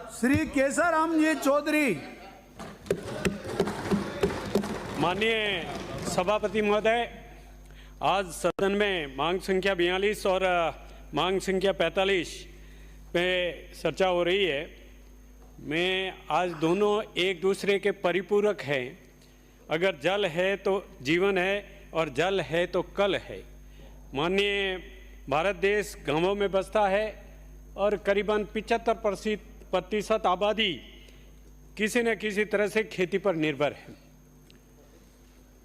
श्री केसराम जी चौधरी। माननीय सभापति महोदय, आज सदन में मांग संख्या 42 और मांग संख्या 45 पे चर्चा हो रही है। मैं आज दोनों एक दूसरे के परिपूरक हैं। अगर जल है तो जीवन है और जल है तो कल है। माननीय भारत देश गांवों में बसता है और करीबन 75% आबादी किसी न किसी तरह से खेती पर निर्भर है।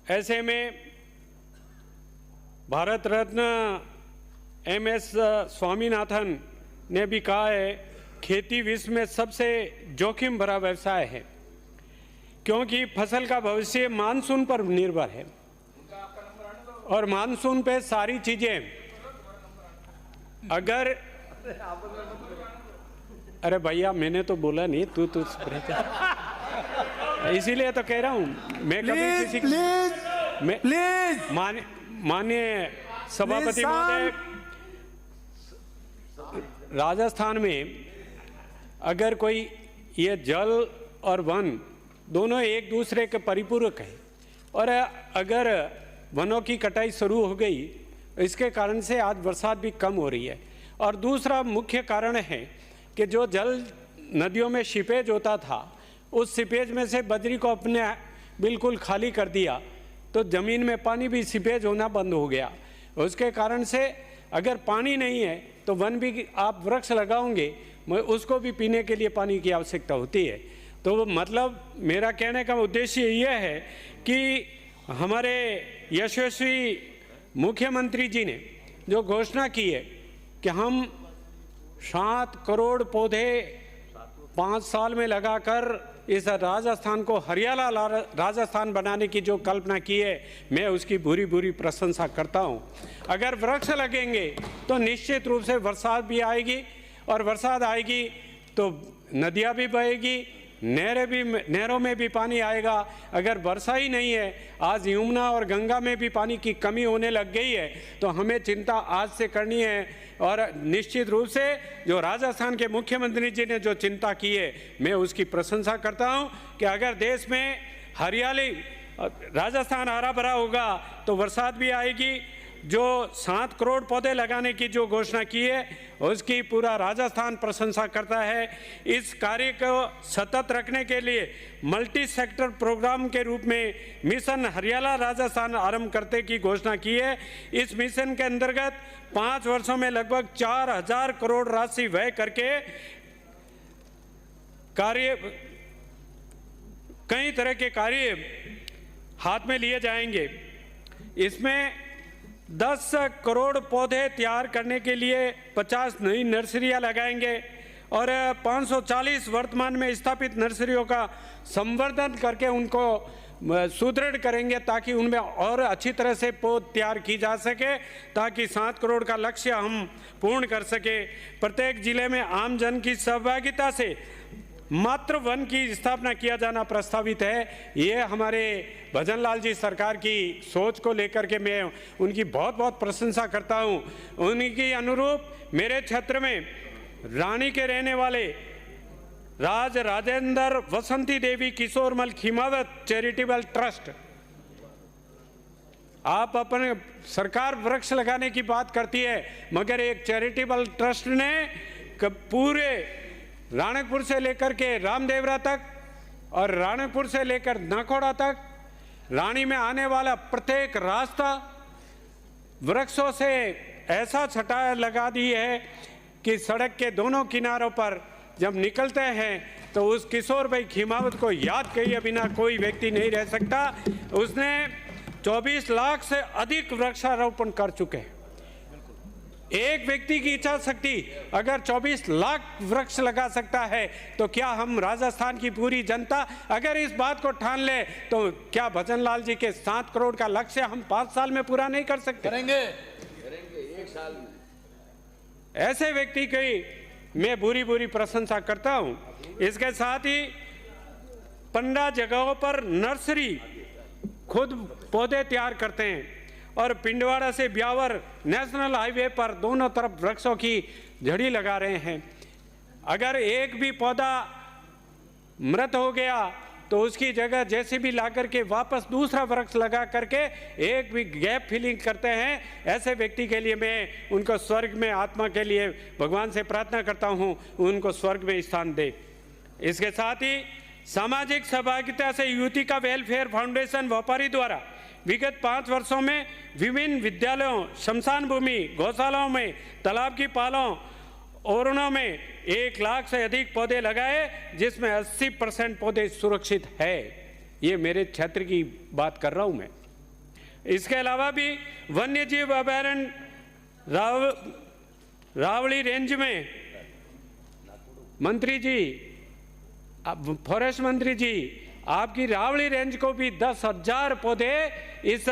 ऐसे में भारत रत्न MS स्वामीनाथन ने भी कहा है, खेती विश्व में सबसे जोखिम भरा व्यवसाय है क्योंकि फसल का भविष्य मानसून पर निर्भर है और मानसून पे सारी चीजें अगर अरे भैया मैंने तो बोला नहीं, तू इसीलिए तो कह रहा हूं मैं कभी किसी प्लीज माननीय सभापति महोदय, राजस्थान में अगर कोई ये जल और वन दोनों एक दूसरे के परिपूरक है और अगर वनों की कटाई शुरू हो गई इसके कारण से आज बरसात भी कम हो रही है। और दूसरा मुख्य कारण है कि जो जल नदियों में सीपेज होता था उस सीपेज में से बजरी को अपने बिल्कुल खाली कर दिया तो ज़मीन में पानी भी सीपेज होना बंद हो गया। उसके कारण से अगर पानी नहीं है तो वन भी आप वृक्ष लगाओगे उसको भी पीने के लिए पानी की आवश्यकता होती है। तो मतलब मेरा कहने का उद्देश्य यह है कि हमारे यशस्वी मुख्यमंत्री जी ने जो घोषणा की है कि हम 7 करोड़ पौधे 5 साल में लगाकर इस राजस्थान को हरियाला राजस्थान बनाने की जो कल्पना की है, मैं उसकी भूरी भूरी प्रशंसा करता हूं। अगर वृक्ष लगेंगे तो निश्चित रूप से बरसात भी आएगी और बरसात आएगी तो नदियां भी बहेगी, नहरों में भी पानी आएगा। अगर वर्षा ही नहीं है, आज यमुना और गंगा में भी पानी की कमी होने लग गई है, तो हमें चिंता आज से करनी है। और निश्चित रूप से जो राजस्थान के मुख्यमंत्री जी ने जो चिंता की है, मैं उसकी प्रशंसा करता हूं कि अगर देश में हरियाली, राजस्थान हरा भरा होगा तो बरसात भी आएगी। जो 7 करोड़ पौधे लगाने की जो घोषणा की है उसकी पूरा राजस्थान प्रशंसा करता है। इस कार्य को सतत रखने के लिए मल्टी सेक्टर प्रोग्राम के रूप में मिशन हरियाला राजस्थान आरंभ करने की घोषणा की है। इस मिशन के अंतर्गत 5 वर्षों में लगभग 4000 करोड़ राशि व्यय करके कई तरह के कार्य हाथ में लिए जाएंगे। इसमें 10 करोड़ पौधे तैयार करने के लिए 50 नई नर्सरियां लगाएंगे और 540 वर्तमान में स्थापित नर्सरियों का संवर्धन करके उनको सुदृढ़ करेंगे ताकि उनमें और अच्छी तरह से पौध तैयार की जा सके, ताकि 7 करोड़ का लक्ष्य हम पूर्ण कर सके। प्रत्येक जिले में आम जन की सहभागिता से मातृ वन की स्थापना किया जाना प्रस्तावित है। ये हमारे भजन लाल जी सरकार की सोच को लेकर के मैं उनकी बहुत बहुत प्रशंसा करता हूं। उनकी अनुरूप मेरे क्षेत्र में रानी के रहने वाले राजेंद्र वसंती देवी किशोरमल खिमावत चैरिटेबल ट्रस्ट, आप अपने सरकार वृक्ष लगाने की बात करती है मगर एक चैरिटेबल ट्रस्ट ने पूरे राणकपुर से लेकर के रामदेवरा तक और राणकपुर से लेकर नाकोड़ा तक रानी में आने वाला प्रत्येक रास्ता वृक्षों से ऐसा छटा लगा दी है कि सड़क के दोनों किनारों पर जब निकलते हैं तो उस किशोर भाई खिमावत को याद किए बिना कोई व्यक्ति नहीं रह सकता। उसने 24 लाख से अधिक वृक्षारोपण कर चुके हैं। एक व्यक्ति की इच्छा शक्ति अगर 24 लाख वृक्ष लगा सकता है तो क्या हम राजस्थान की पूरी जनता अगर इस बात को ठान ले तो क्या भजन लाल जी के 7 करोड़ का लक्ष्य हम 5 साल में पूरा नहीं कर सकते? करेंगे 1 साल में। ऐसे व्यक्ति की मैं बुरी बुरी प्रशंसा करता हूं। इसके साथ ही 15 जगहों पर नर्सरी खुद पौधे तैयार करते हैं और पिंडवाड़ा से ब्यावर नेशनल हाईवे पर दोनों तरफ वृक्षों की झड़ी लगा रहे हैं। अगर एक भी पौधा मृत हो गया तो उसकी जगह जैसे भी ला करके वापस दूसरा वृक्ष लगा करके एक भी गैप फिलिंग करते हैं, ऐसे व्यक्ति के लिए मैं उनको स्वर्ग में आत्मा के लिए भगवान से प्रार्थना करता हूं, उनको स्वर्ग में स्थान दे। इसके साथ ही सामाजिक सहभागिता से युतिका वेलफेयर फाउंडेशन व्यापारी द्वारा विगत 5 वर्षों में विभिन्न विद्यालयों, शमशान भूमि, गौशालाओं में, तालाब की पालों, ओरणों में 1 लाख से अधिक पौधे लगाए, जिसमें 80% पौधे सुरक्षित है। ये मेरे क्षेत्र की बात कर रहा हूं मैं। इसके अलावा भी वन्य जीव अभयारण्य रावली रेंज में मंत्री जी, फॉरेस्ट मंत्री जी, आपकी रावली रेंज को भी 10,000 पौधे इस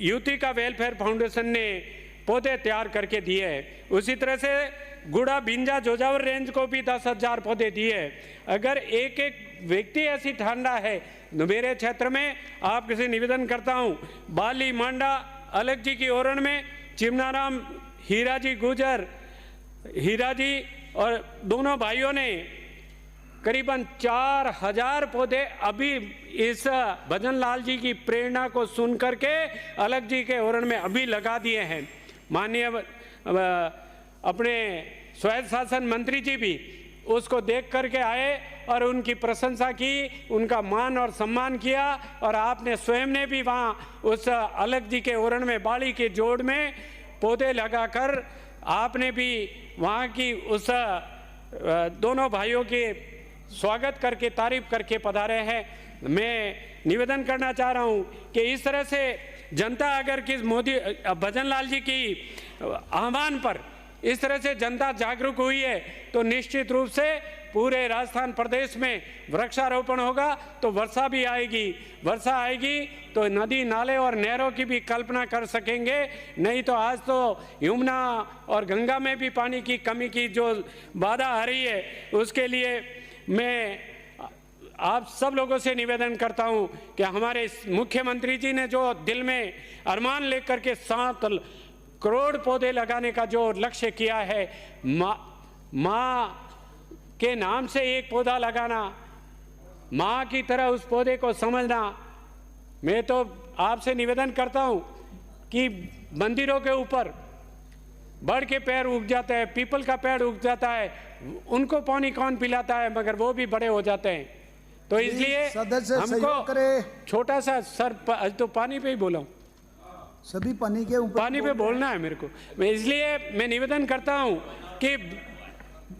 युतिका वेलफेयर फाउंडेशन ने पौधे तैयार करके दिए हैं। उसी तरह से गुड़ा बिंजा जोजावर रेंज को भी 10,000 पौधे दिए। अगर एक एक व्यक्ति ऐसी ठांडा है तो मेरे क्षेत्र में आपसे किसी निवेदन करता हूं, बाली मांडा अलग जी की ओरण में चिमनाराम हीरा जी गुजर, हीरा जी और दोनों भाइयों ने करीबन 4,000 पौधे अभी इस भजन लाल जी की प्रेरणा को सुन करके अलग जी के ओरण में अभी लगा दिए हैं। माननीय अपने स्वायत्त शासन मंत्री जी भी उसको देख करके आए और उनकी प्रशंसा की, उनका मान और सम्मान किया, और आपने स्वयं ने भी वहाँ उस अलग जी के ओरण में बाड़ी के जोड़ में पौधे लगाकर आपने भी वहाँ की उस दोनों भाइयों के स्वागत करके तारीफ करके पधारे हैं। मैं निवेदन करना चाह रहा हूँ कि इस तरह से जनता अगर किस मोदी भजन लाल जी की आह्वान पर इस तरह से जनता जागरूक हुई है तो निश्चित रूप से पूरे राजस्थान प्रदेश में वृक्षारोपण होगा तो वर्षा भी आएगी। वर्षा आएगी तो नदी नाले और नहरों की भी कल्पना कर सकेंगे। नहीं तो आज तो यमुना और गंगा में भी पानी की कमी की जो बाधा आ रही है, उसके लिए मैं आप सब लोगों से निवेदन करता हूं कि हमारे मुख्यमंत्री जी ने जो दिल में अरमान लेकर के 7 करोड़ पौधे लगाने का जो लक्ष्य किया है, माँ के नाम से एक पौधा लगाना, माँ की तरह उस पौधे को समझना। मैं तो आपसे निवेदन करता हूं कि मंदिरों के ऊपर बड़ के पेड़ उग जाते हैं, पीपल का पेड़ उग जाता है, उनको पानी कौन पिलाता है, मगर वो भी बड़े हो जाते हैं। तो इसलिए हमको छोटा सा सर तो पानी पे ही बोला हूँ, सभी पानी के ऊपर पानी पे बोलना है मेरे को। मैं इसलिए मैं निवेदन करता हूँ कि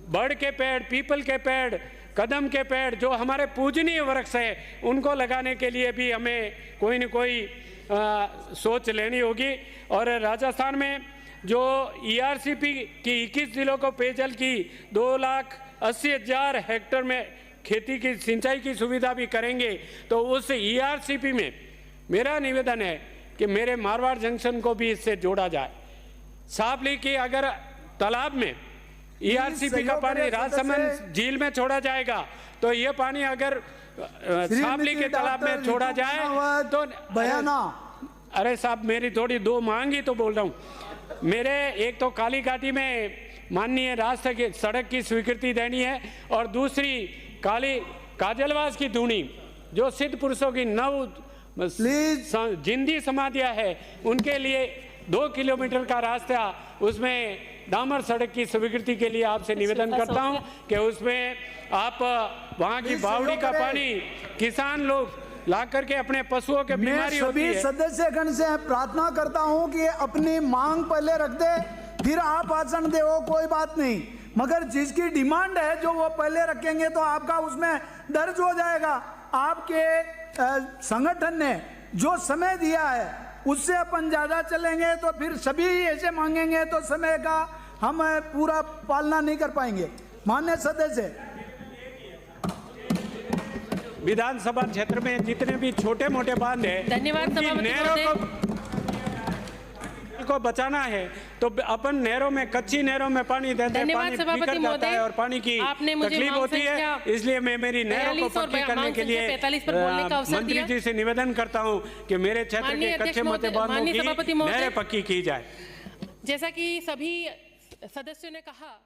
बड़ के पेड़, पीपल के पेड़, कदम के पेड़ जो हमारे पूजनीय वृक्ष है, उनको लगाने के लिए भी हमें कोई न कोई सोच लेनी होगी। और राजस्थान में जो ERCP की 21 जिलों को पेयजल की 2,80,000 हेक्टेयर में खेती की सिंचाई की सुविधा भी करेंगे, तो उस ERCP में मेरा निवेदन है कि मेरे मारवाड़ जंक्शन को भी इससे जोड़ा जाए। सापली की अगर तालाब में ERCP का पानी राजसमंद झील में छोड़ा जाएगा तो ये पानी अगर सापली के तालाब में छोड़ा जाए तो बयाना, अरे साहब मेरी थोड़ी 2 मांग ही तो बोल रहा हूँ। मेरे एक तो काली घाटी में माननीय रास्ते की सड़क की स्वीकृति देनी है, और दूसरी काजलवास की धूनी जो सिद्ध पुरुषों की 9 जिंदी समाधियां है, उनके लिए 2 किलोमीटर का रास्ता, उसमें डामर सड़क की स्वीकृति के लिए आपसे निवेदन करता हूं कि उसमें आप वहां की बावड़ी का पानी किसान लोग ला करके अपने पशुओं के बीमारी होती है। सभी सदस्यगण से प्रार्थना करता हूं कि अपनी मांग पहले रख दे, फिर आप भाषण दे, वो कोई बात नहीं, मगर जिसकी डिमांड है जो वो पहले रखेंगे तो आपका उसमें दर्ज हो जाएगा। आपके संगठन ने जो समय दिया है उससे अपन ज्यादा चलेंगे तो फिर सभी ऐसे मांगेंगे तो समय का हम पूरा पालना नहीं कर पाएंगे। माननीय सदस्य, विधानसभा क्षेत्र में जितने भी छोटे मोटे बांध है, धन्यवाद, नहरों को बचाना है तो अपन नहरों में, कच्ची नहरों में पानी देते हैं, पानी बिखर जाता है और पानी की तकलीफ होती है। इसलिए मैं मेरी नहरों को पक्की करने के लिए मंत्री जी से निवेदन करता हूं कि मेरे क्षेत्र के कच्चे मोटे बांधों की नहरें पक्की की जाए। जैसा कि सभी सदस्यों ने कहा।